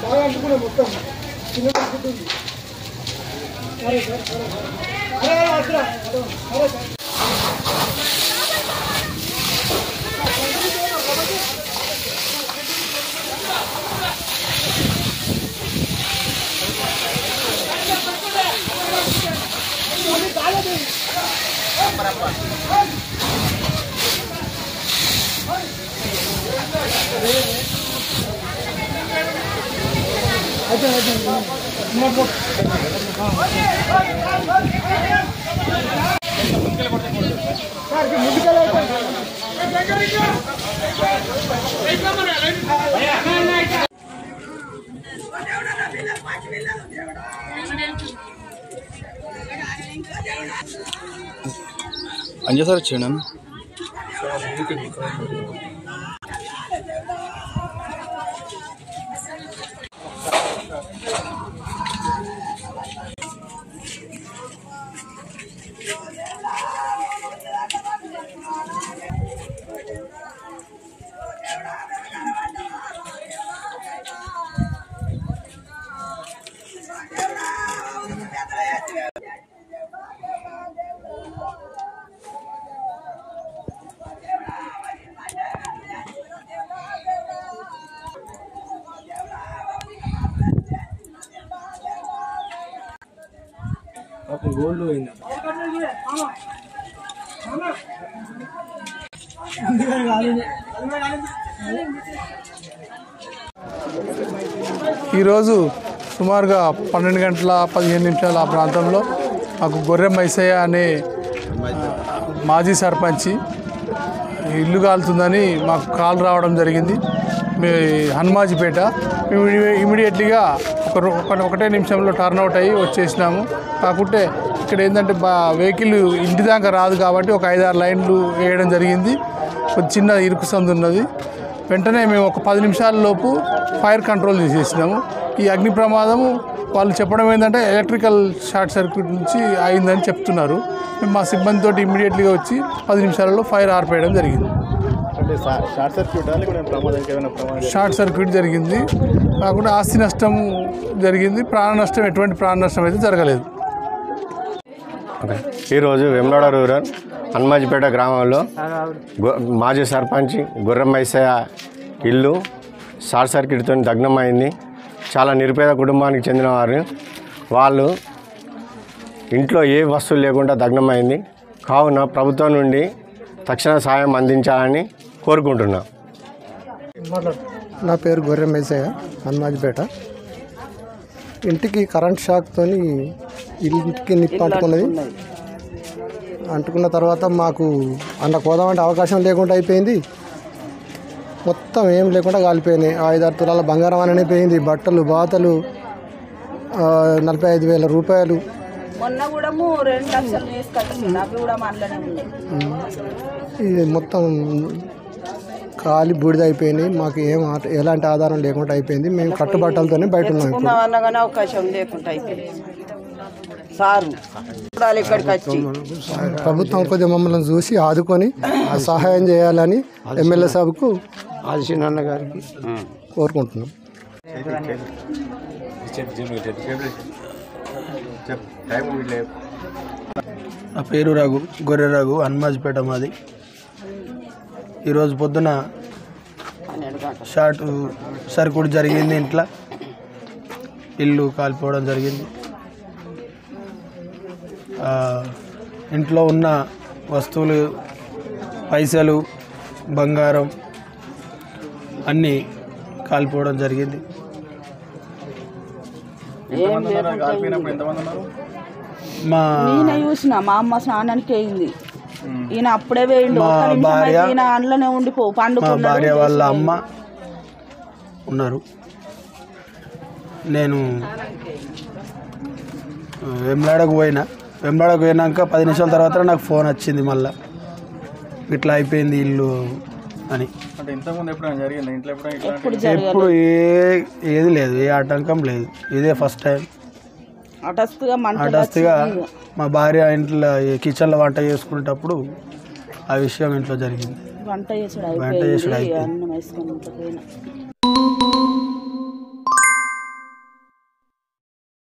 బాగా అనుకున్నా మొత్తం చిన్న అనుకుంటుంది. సరే సార్ సరే అంజసారి వచ్చాను. గోల్డ్ పోయింది. ఈరోజు సుమారుగా 12 గంటల 15 నిమిషాల ఆ ప్రాంతంలో మాకు గొర్రె మైసయ్య అనే మాజీ సర్పంచి ఇల్లు కాలుతుందని మాకు కాల్ రావడం జరిగింది. హనుమాజిపేట. మేము ఇమీడియట్లీగా ఒకటే నిమిషంలో టర్న్అవుట్ అయ్యి వచ్చేసినాము. కాకుంటే ఇక్కడ ఏంటంటే వెహికల్ ఇంటి దాకా రాదు కాబట్టి ఒక 5-6 లైన్లు వేయడం జరిగింది. కొద్ది చిన్న ఇరుకు సందు ఉన్నది. వెంటనే మేము ఒక 10 నిమిషాల లోపు ఫైర్ కంట్రోల్ చేసేసినాము. ఈ అగ్ని ప్రమాదము వాళ్ళు చెప్పడం ఏంటంటే ఎలక్ట్రికల్ షార్ట్ సర్క్యూట్ నుంచి అయిందని చెప్తున్నారు. మేము మా సిబ్బందితో ఇమీడియట్లీగా వచ్చి 10 నిమిషాలలో ఫైర్ ఆర్పేయడం జరిగింది. షార్ట్ సర్క్యూట్ జరిగింది. కాకుండా ఆస్తి నష్టం జరిగింది. ప్రాణ నష్టం, ఎటువంటి ప్రాణ నష్టం అయితే జరగలేదు. ఈరోజు వేములవాడ రూరల్ హనుమాజిపేట గ్రామంలో మాజీ సర్పంచ్ గొర్రె మైసయ్య ఇల్లు షార్ట్ సర్క్యూట్తో దగ్నమైంది. చాలా నిరుపేద కుటుంబానికి చెందినవారు. వాళ్ళు ఇంట్లో ఏ వస్తువులు లేకుండా దగ్నమైంది. కావున ప్రభుత్వం నుండి తక్షణ సాయం అందించాలని కోరుకుంటున్నా. నా పేరు గొర్రె మైసయ్య, హనుమాజిపేట. ఇంటికి కరెంట్ షాక్తో ఇంటికి నిప్పు అంటుకున్నది. అంటుకున్న తర్వాత మాకు అందులో పోదామంటే అవకాశం లేకుండా అయిపోయింది. మొత్తం ఏం లేకుండా కాలిపోయినాయి. 5-6 తులాల బంగారం అనేది పోయింది. బట్టలు, బాతలు, 45,000 రూపాయలు. మొన్న కూడా 2 లక్షలు తీసుకొచ్చింది. అవి కూడా మనలోనే ఉన్నాయి. ఇది మొత్తం కాలి బూడిద అయిపోయినాయి. మాకు ఎలాంటి ఆధారం లేకుండా అయిపోయింది. మేము కట్టుబట్టలతోనే బయట ఉన్నాం. అవకాశం లేకుండా అయిపోయింది. సారు ఇక్కడికి వచ్చి ప్రభుత్వం కొద్దిగా మమ్మల్ని చూసి ఆదుకొని సహాయం చేయాలని ఎమ్మెల్యే సాబ్కు ఆదిశీనన్న గారికి కోరుకుంటున్నాం. నా పేరు రఘు, గొర్రె రఘు, హనుమాజిపేట మాది. ఈరోజు పొద్దున షార్ట్ సర్క్యూట్ జరిగింది. ఇంట్లో ఇల్లు కాలిపోవడం జరిగింది. ఇంట్లో ఉన్న వస్తువులు, పైసలు, బంగారం అన్నీ కాలిపోవడం జరిగింది. చూసిన మా అమ్మ స్నానానికి అయింది. ఈయన అప్పుడే వేయండి. ఈయన అందులోనే ఉండిపో పండు. మా భార్య వాళ్ళ అమ్మ ఉన్నారు. నేను వెమ్లాడకు పోయినాక 10 నిమిషాల తర్వాత నాకు ఫోన్ వచ్చింది. మళ్ళీ ఇట్లా అయిపోయింది ఇల్లు అని. ఎప్పుడు ఏది లేదు, ఏ ఆటంకం లేదు. ఇదే ఫస్ట్ టైం. హఠాత్తుగా మా భార్య ఇంట్లో కిచెన్లో వంట చేసుకునేటప్పుడు ఆ విషయం ఇంట్లో జరిగింది. వంట చేసుడు చేసుడు అయిపోయింది అయిపోయింది. అన్నం వేసుకొని పోయినా